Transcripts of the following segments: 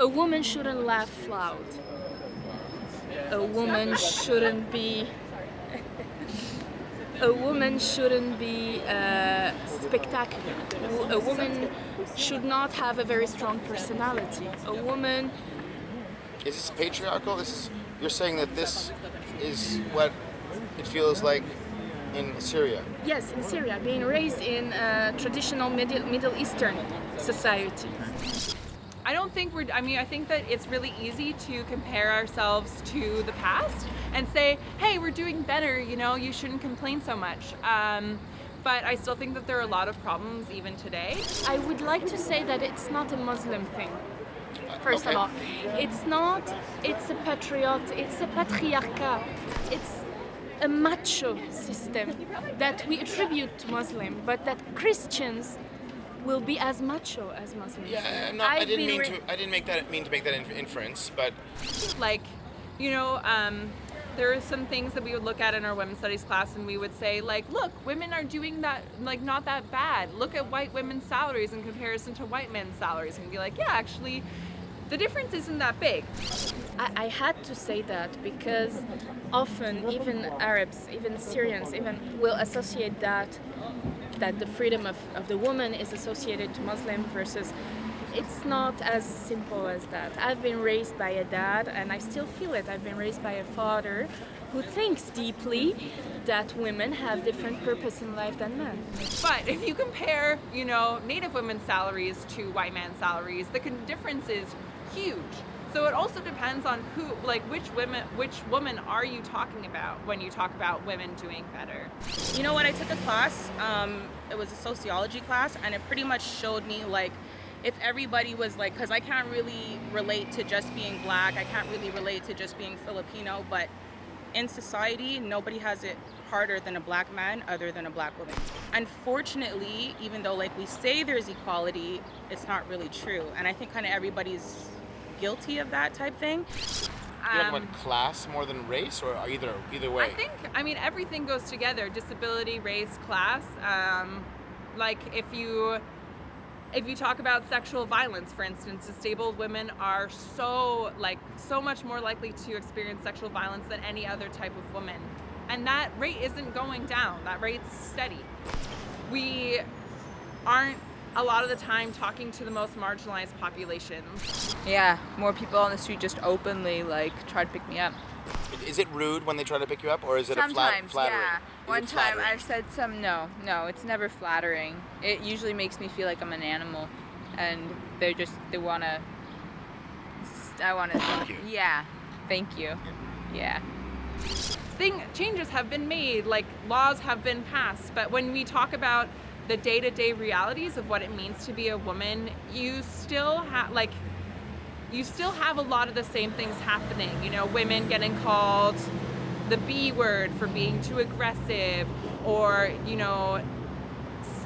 A woman shouldn't laugh loud. A woman shouldn't be. A woman shouldn't be spectacular. A woman should not have a very strong personality. A woman. Is this patriarchal? You're saying that this is what it feels like in Syria. Yes, in Syria, being raised in a traditional Middle Eastern society. I don't think I think that it's really easy to compare ourselves to the past and say, hey, we're doing better, you shouldn't complain so much. But I still think that there are a lot of problems even today. I would like to say that it's not a Muslim thing. First of all, it's a patriarchal, it's a macho system that we attribute to Muslim, but that Christians will be as macho as Muslims. Yeah, I didn't mean to make that inference, but there are some things that we would look at in our women's studies class and we would say, look, women are doing that, not that bad. Look at white women's salaries in comparison to white men's salaries. And be like, yeah, actually, the difference isn't that big. I had to say that because often even Arabs, even Syrians, will associate that the freedom of the woman is associated to Muslim versus. It's not as simple as that. I've been raised by a dad, and I still feel it. I've been raised by a father who thinks deeply that women have different purpose in life than men. But if you compare, Native women's salaries to white men's salaries, the difference is huge. So it also depends on which woman are you talking about when you talk about women doing better. When I took a class, it was a sociology class, and it pretty much showed me if everybody was because I can't really relate to just being black, I can't really relate to just being Filipino, but in society, nobody has it harder than a black man other than a black woman. Unfortunately, even though we say there's equality, it's not really true. And I think kind of everybody's guilty of that type thing. You're talking about class more than race, or either way? Everything goes together, disability, race, class. If you talk about sexual violence, for instance, disabled women are so much more likely to experience sexual violence than any other type of woman. And that rate isn't going down, that rate's steady. We aren't a lot of the time talking to the most marginalized populations. Yeah, more people on the street just openly try to pick me up. Is it rude when they try to pick you up, or is it Sometimes, a flattering? yeah. One time flattering? I've said no, it's never flattering. It usually makes me feel like I'm an animal, and I wanna. Thank you. Yeah, thank you. Yeah. Changes have been made, laws have been passed, but when we talk about the day-to-day realities of what it means to be a woman, you still have a lot of the same things happening. Women getting called the B word for being too aggressive, or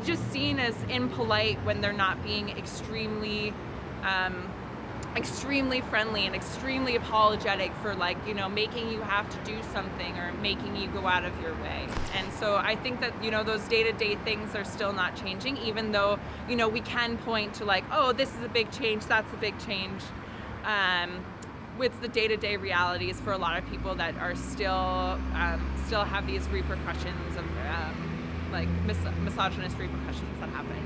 just seen as impolite when they're not being extremely friendly and extremely apologetic for making you have to do something or making you go out of your way. And so I think that those day-to-day things are still not changing, even though we can point to oh, this is a big change, that's a big change. With the day-to-day realities for a lot of people that are still have these repercussions of misogynist repercussions that happen.